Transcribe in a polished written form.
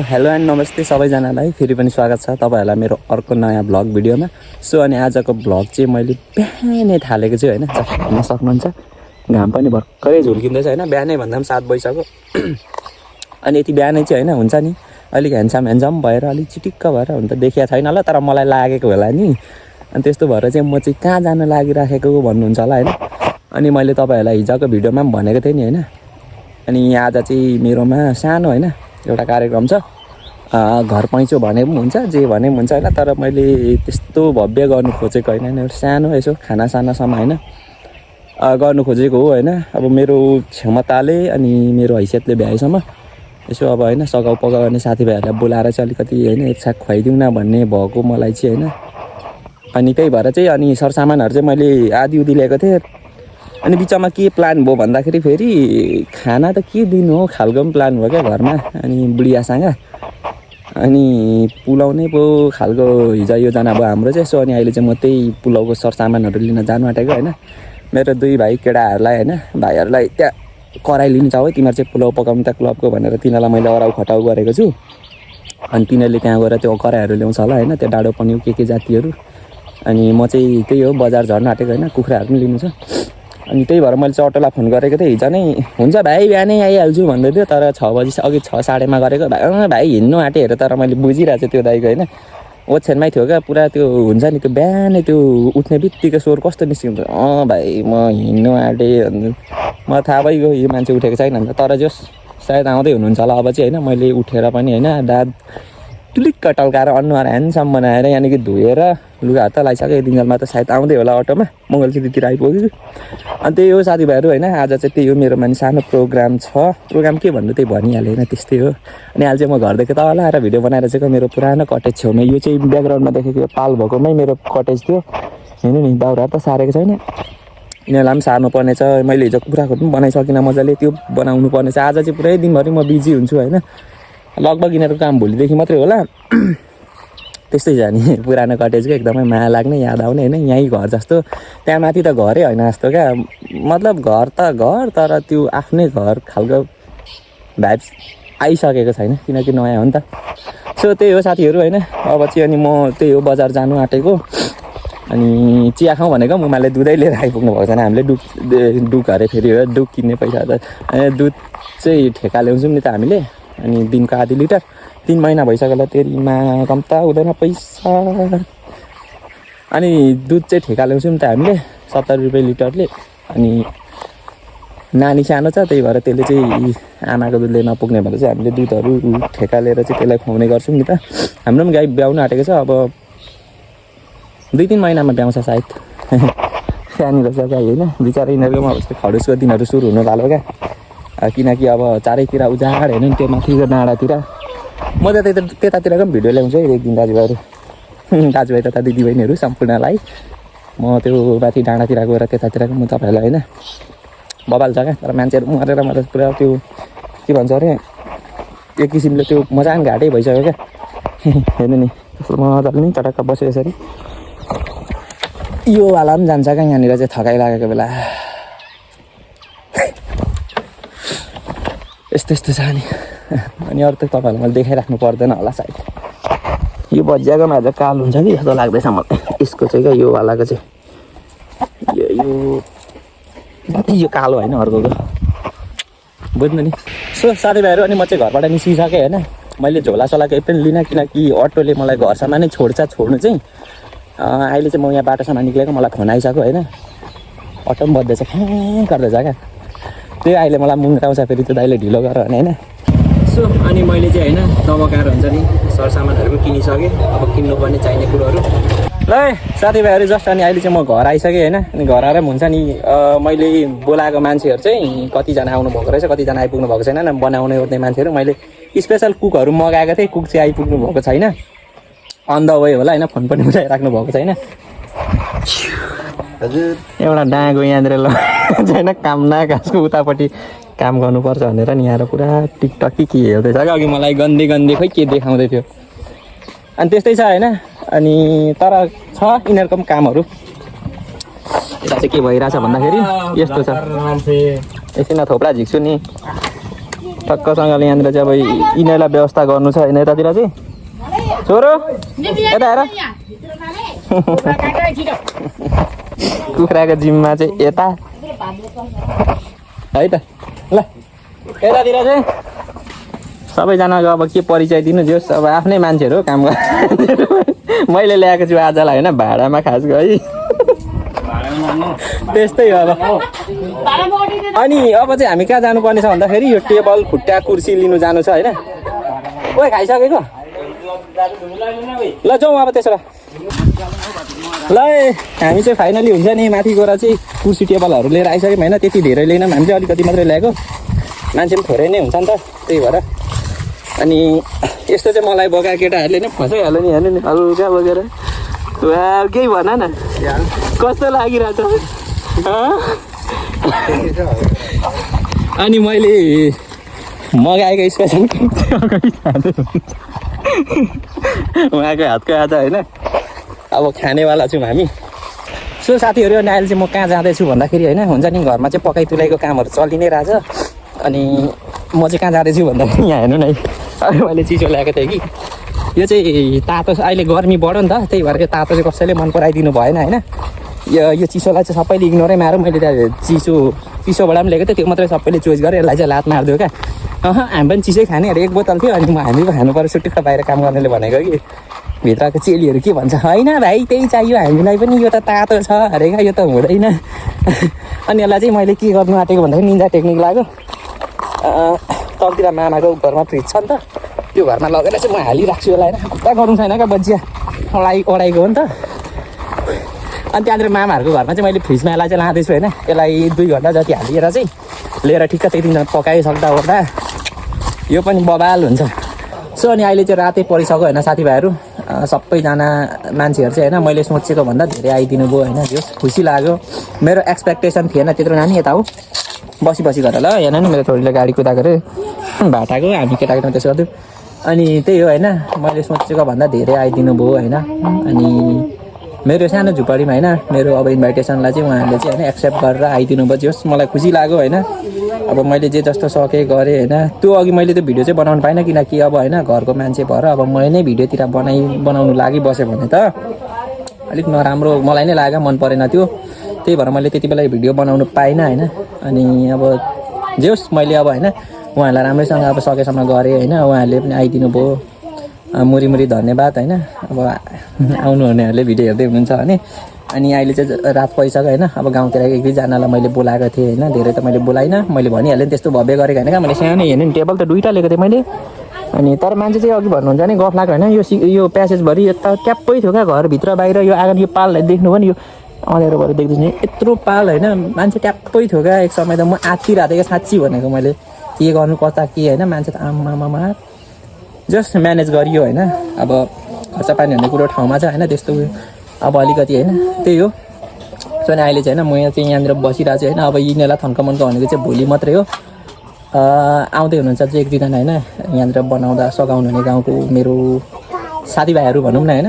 Hello and नमस्ते सबैजनालाई फेरि पनि स्वागत छ तपाईहरुलाई मेरो अर्को नयाँ ब्लग भिडियोमा। सो अनि आजको ब्लग चाहिँ मैले बिहानै थालेको छु हैन, जस्ट हेर्न सक्नुहुन्छ। घाम पनि भर्खरै झुल्किँदैछ हैन, बिहानै भन्दा पनि 7 बजिसक्यो। अनि यति बिहानै चाहिँ हैन हुन्छ नि अलिक ह्यान्डसम भएर अलिक चिटिक्क भएर हुन त देखिया छैन होला, तर मलाई लागेको होला नि। अनि त्यस्तो भएर चाहिँ म चाहिँ कहाँ जान लागिराखेको भन्नुहुन्छ होला हैन। अनि मैले तपाईहरुलाई हिजोको भिडियोमा पनि भनेको थिएँ नि हैन। अनि आज चाहिँ मेरोमा सानो हैन एउटा कार्यक्रम छ, घर पैँचो भने पनि हुन्छ, जे भने पनि हुन्छ हैन। तर मैले त्यस्तो भव्य गर्नु खोजेको हैन, एउटा सानो यसो खानासानासम्म हैन गर्नु खोजेको हो हैन। अब मेरो क्षमताले अनि मेरो हैसियतले भ्याएसम्म यसो अब हैन सघाउ पगाउ गर्ने साथीभाइहरूलाई बोलाएर चाहिँ अलिकति हैन एकसाथ खुवाइदिउँ न भन्ने भएको मलाई चाहिँ हैन। अनि त्यही भएर चाहिँ अनि सरसामानहरू चाहिँ मैले आधी उधी ल्याएको थिएँ। अनि बिचमा के प्लान भयो भन्दाखेरि फेरि खाना त के दिनु हो खालको पनि प्लान भयो क्या घरमा। अनि बुढियासँग अनि पुलाउने पो खालको हिजो योजना भयो हाम्रो चाहिँ। सो अनि अहिले चाहिँ म त्यही पुलाउको सरसामानहरू लिन जानु आँटेको हैन। मेरो दुई भाइ केटाहरूलाई हैन भाइहरूलाई त्यहाँ कराई लिनु जाऊ है, तिमीहरू चाहिँ पुलाउ पकाउनु त क्लबको भनेर तिनीहरूलाई मैले अराउ खटाउ गरेको छु। अनि तिनीहरूले त्यहाँ गएर त्यो कराईहरू ल्याउँछ होला हैन, त्यो डाडो पन्यु के जातिहरू। अनि म चाहिँ त्यही हो बजार झर्न आँटेको हैन, कुखुराहरू पनि लिनु छ। अनि त्यही भएर मैले चाहिँ अटोलाई फोन गरेको थिएँ हिजो नै, हुन्छ भाइ बिहानै आइहाल्छु भन्दै थियो। तर 6 बजी अघि 6:30मा गरेको भाइ हिँड्नु आँटेँ हेर। तर मैले बुझिरहेको छु त्यो दाइको हैन, ओछ्यानमै थियो क्या पुरा। त्यो हुन्छ नि त्यो बिहानै त्यो उठ्ने बित्तिकै स्वर कस्तो निस्किन्छ, भाइ म हिँड्नु आँटेँ भन्नु। मलाई थाहा भइगयो यो मान्छे उठेको छैन भने। तर जस सायद आउँदै हुनुहुन्छ होला अब चाहिँ हैन। मैले उठेर पनि हैन दाँत टुलिक्क टल्काएर अनुहार ह्यान्डसम बनाएर यानि कि धोएर लुगाहरू त लगाइसक्यो। दिनजलमा त सायद आउँदै होला अटोमा, मङ्गलसिटीतिर आइपुग्यो। अनि त्यही हो साथीभाइहरू हैन, आज चाहिँ त्यही हो मेरो मान्छे सानो प्रोग्राम छ। प्रोग्राम के भन्नु त्यही भनिहालेँ होइन, त्यस्तै हो। अनि अहिले चाहिँ म घरदेखि तल आएर भिडियो बनाएर चाहिँ मेरो पुरानो कटेज छेउमा, यो चाहिँ ब्याकग्राउन्डमा देखेको पाल भएकोमै मेरो कटेज थियो। हेर्नु नि दाउराहरू त सारेको छैन, यिनीहरूलाई पनि सार्नु पर्ने छ। मैले हिजो कुखुराको पनि बनाइसकिनँ मजाले, त्यो बनाउनु पर्ने छ। आज चाहिँ पुरै दिनभरि म बिजी हुन्छु होइन। लगभग यिनीहरूको काम भोलिदेखि मात्रै होला। त्यस्तै छ नि पुरानो कटेजको एकदमै माया लाग्ने याद आउने होइन। यहीँ घर जस्तो, त्यहाँ माथि त घरै होइन जस्तो क्या। मतलब घर त घर, तर त्यो आफ्नै घर खालको भाइब्स आइसकेको छैन, किनकि नयाँ हो नि त। सो त्यही हो साथीहरू होइन। अब चाहिँ अनि म त्यही हो बजार जानु आँटेको। अनि चिया खाउँ भनेको मुमाले दुधै लिएर आइपुग्नु भएको छैन। हामीले दुध अरे फेरि दुध किन्ने पैसा त दुध चाहिँ ठेका ल्याउँछौँ नि त हामीले। अनि दिनको आधी लिटर, 3 महिना भइसक्यो तेलमा कम्ता हुँदैन पैसा। अनि दुध चाहिँ ठेका ल्याउँछौँ नि त हामीले 70 रुपियाँ लिटरले। अनि नानी सानो छ त्यही भएर त्यसले चाहिँ आमाको दुधले नपुग्ने भएर चाहिँ हामीले दुधहरू ठेका लिएर चाहिँ त्यसलाई खुवाउने गर्छौँ नि त। हाम्रो पनि गाई ब्याउनु आँटेको छ, अब 2-3 महिनामा ब्याउँछ सायद। सानो रहेछ गाई होइन, बिचरा यिनीहरूकोमा खडुसको दिनहरू सुरु हुनु थाल्यो क्या। किनकि अब चारैतिर उजाड हेर्नु नि त्यो माथिको डाँडातिर। म त त्यतातिरको पनि भिडियो ल्याउँछु है एक दिन दाजुभाइ तथा दिदीबहिनीहरू सम्पूर्णलाई। म त्यो माथि डाँडातिर गएर त्यतातिरको म तपाईँहरूलाई होइन बबाल छ क्या। तर मान्छेहरू मरेर पुरा त्यो के भन्छ अरे एक किसिमले त्यो मजान घाटै भइसक्यो क्या। हेर्नु नि कस्तो मजाले नि चटक्क बस्यो यसरी। यो वाला पनि जान्छ क्या यहाँनिर चाहिँ थकाइ लागेको बेला। यस्तो छ नि। अनि अरू त तपाईँहरूलाई मैले देखाइराख्नु पर्दैन होला सायद। यो बजियाकोमा अझ कालो हुन्छ कि जस्तो लाग्दैछ मलाई यसको चाहिँ क्या। यो वालाको चाहिँ यो कालो होइन अर्कोको, बुझ्नु नि। सो साथीभाइहरू अनि म चाहिँ घरबाट निस्किसकेँ होइन। मैले झोलासोला केही पनि लिनँ, किनकि अटोले मलाई घरसम्म नै छोड्नु चाहिँ। अहिले चाहिँ म यहाँ बाटोसम्म निक्लेको, मलाई फोन आइसक्यो होइन। अटो पनि बज्दैछ कहाँ गर्दैछ क्या। त्यही अहिले मलाई मुङ्गाउँछ फेरि त्यो दाइले ढिलो गर भने होइन। सो अनि मैले चाहिँ होइन दमकार हुन्छ नि सरसामानहरू पनि किनिसकेँ। अब किन्नुपर्ने चाहिने कुरोहरू ल साथीभाइहरू जस्ट अनि अहिले चाहिँ म घर आइसकेँ होइन। अनि घर आएर पनि हुन्छ नि मैले बोलाएको मान्छेहरू चाहिँ कतिजना आउनु भएको रहेछ, कतिजना आइपुग्नु भएको छैन। बनाउने ओर्ने मान्छेहरू मैले स्पेसल कुकहरू मगाएको थिएँ, कुक चाहिँ आइपुग्नु भएको छैन। अन द वे होला होइन, फोन पनि उठाइराख्नु भएको छैन। हजुर एउटा डाँगो यहाँनिर ल छैन काम नाकासको उतापट्टि काम गर्नुपर्छ भनेर नि यहाँ पुरा टिकटक के हेर्दैछ क्या। अघि मलाई गन्दी खोइ के देखाउँदै थियो। अनि त्यस्तै छ होइन। अनि तर छ यिनीहरूको पनि कामहरू। यता चाहिँ के भइरहेछ भन्दाखेरि यस्तो छ, एकछिन थोप्रा झिक्छु नि। टक्कसँगले यहाँनिर चाहिँ अब यिनीहरूलाई व्यवस्था गर्नु छ होइन यतातिर चाहिँ छोरो यता हेर कुखुराको जिम्मा चाहिँ यता है त ल यतातिर चाहिँ सबैजनाको अब के परिचय दिनु जोस् अब आफ्नै मान्छेहरू हो काम गर्ने मैले ल्याएको छु आजलाई होइन भाडामा खास गरी त्यस्तै हो अब अनि अब चाहिँ हामी कहाँ जानुपर्ने छ भन्दाखेरि यो टेबल खुट्टा कुर्सी लिनु जानु छ होइन ओए खाइसकेको ल जाउँ अब त्यसो भए ल हामी चाहिँ फाइनली हुन्छ नि माथि गएर चाहिँ कुर्सी टेबलहरू लिएर आइसक्यौँ होइन त्यति धेरै लिएनौँ हामी चाहिँ अलिकति मात्रै ल्याएको मान्छे पनि थोरै नै हुन्छ नि त त्यही भएर अनि यस्तो चाहिँ मलाई बोका केटाहरूले नै फसाइहाल्यो नि हेर्नु नि हल्का बोकेर केही भन न कस्तो लागिरहेछ अनि मैले मगाएको स्पेसल उहाँको हातको आज होइन अब खानेवाला छौँ हामी सो साथीहरू अनि अहिले चाहिँ म कहाँ जाँदैछु भन्दाखेरि होइन हुन्छ नि घरमा चाहिँ पकाइ तुलाइको कामहरू चलि नै रहेछ अनि म चाहिँ कहाँ जाँदैछु भन्दाखेरि यहाँ हेर्नु न अहिले मैले चिसो ल्याएको थिएँ कि यो चाहिँ तातो अहिले गर्मी बढ्यो नि त त्यही भएर यो तातो चाहिँ कसैले मन पराइदिनु भएन होइन यो चिसोलाई चाहिँ सबैले इग्नोरै मारौँ मैले त्यहाँ चिसोबाट पनि ल्याएको थिएँ त्यो मात्रै सबैले चोइस गरेँ यसलाई चाहिँ लात मारिदियो क्या हामी पनि चिसै खाने अरे एक बोतल थियो अनि हामी पो खानु पऱ्यो सुटुक्क बाहिर काम गर्नेले भनेको कि भित्रको चेलीहरू के भन्छ होइन भाइ त्यही चाहियो हामीलाई पनि यो त तातो छ अरे क्या यो त हुँदैन अनि यसलाई चाहिँ मैले के गर्नु आँटेको भन्दाखेरि निन्जा टेक्निक लाग्यो तलतिर मामाको घरमा फ्रिज छ नि त त्यो घरमा लगेर चाहिँ म हालिराख्छु यसलाई खुट्टा गरौँ छैन क्या बजिया अडाइको हो नि त अनि त्यहाँनिर मामाहरूको घरमा चाहिँ मैले फ्रिजमा यसलाई चाहिँ लाँदैछु होइन यसलाई 2 घन्टा जति हालिएर चाहिँ लिएर ठिक्क त्यति पकाइसक्दा ओर्दा यो पनि बबाल हुन्छ सो अनि अहिले चाहिँ रातै परिसक्यो होइन साथीभाइहरू सबैजना मान्छेहरू चाहिँ होइन मैले सोचेको भन्दा धेरै आइदिनु भयो होइन जो खुसी लाग्यो मेरो एक्सपेक्टेसन थिएन त्यत्रो नानी यता हो बसी गरेर ल हेर्न नि मेरो छोरीले गाडी कुदाएको अरे भाटाको हामी केटाकेटामा त्यसो गर्थ्यौँ अनि त्यही हो होइन मैले सोचेको भन्दा धेरै आइदिनु भयो होइन अनि मेरो सानो झुपडीमा होइन मेरो अब इन्भाइटेसनलाई चाहिँ उहाँहरूले चाहिँ होइन एक्सेप्ट गरेर आइदिनु भयो जोस् मलाई खुसी लाग्यो होइन अब मैले जे जस्तो सकेँ गरेँ होइन त्यो अघि मैले त्यो भिडियो चाहिँ बनाउनु पाइनँ किनकि अब होइन घरको मान्छे भएर अब मैले नै भिडियोतिर बनाउनु लागि बसेँ भने त अलिक नराम्रो मलाई नै लाग्यो मन परेन त्यो त्यही भएर मैले त्यति बेला भिडियो बनाउनु पाइनँ होइन अनि अब जे होस् मैले अब होइन उहाँहरूलाई राम्रैसँग अब सकेसम्म गरेँ होइन उहाँहरूले पनि आइदिनु भयो मुरी धन्यवाद होइन अब आउनु हुनेहरूले भिडियो हेर्दै हुनुहुन्छ भने अनि अहिले चाहिँ रात परिसक्यो होइन अब गाउँतिर 1-2जनालाई मैले बोलाएको थिएँ होइन धेरै त मैले बोलाइनँ मैले भनिहालेँ नि त्यस्तो भव्य गरेको होइन क्या मैले सानो हेर्नु नि टेबल त 2टा लिएको थिएँ मैले अनि तर मान्छे चाहिँ अघि भन्नुहुन्छ नि गफ लाग्यो होइन यो प्यासेजभरि यता ट्याप्पै थियो क्या घरभित्र बाहिर यो आँगन यो पाललाई देख्नु पनि यो अँध्यारोबाट देख्दैछु नि यत्रो पाल होइन मान्छे ट्याप्पै थियो क्या एक समय त म आत्तिरहेको थिएँ साँच्ची भनेको मैले के गर्नु कता के होइन मान्छे त आमामा जस्ट म्यानेज गरियो होइन अब खर्च पानी भन्ने कुरो ठाउँमा छ होइन त्यस्तो अब अलिकति होइन त्यही हो सो अनि अहिले चाहिँ होइन म चाहिँ यहाँनिर बसिरहेको छु होइन अब यिनीहरूलाई थन्कमन्क भनेको चाहिँ भोलि मात्रै हो आउँदै हुनुहुन्छ चाहिँ 1-2जना होइन यहाँनिर बनाउँदा सघाउनु हुने गाउँको मेरो साथीभाइहरू भनौँ न होइन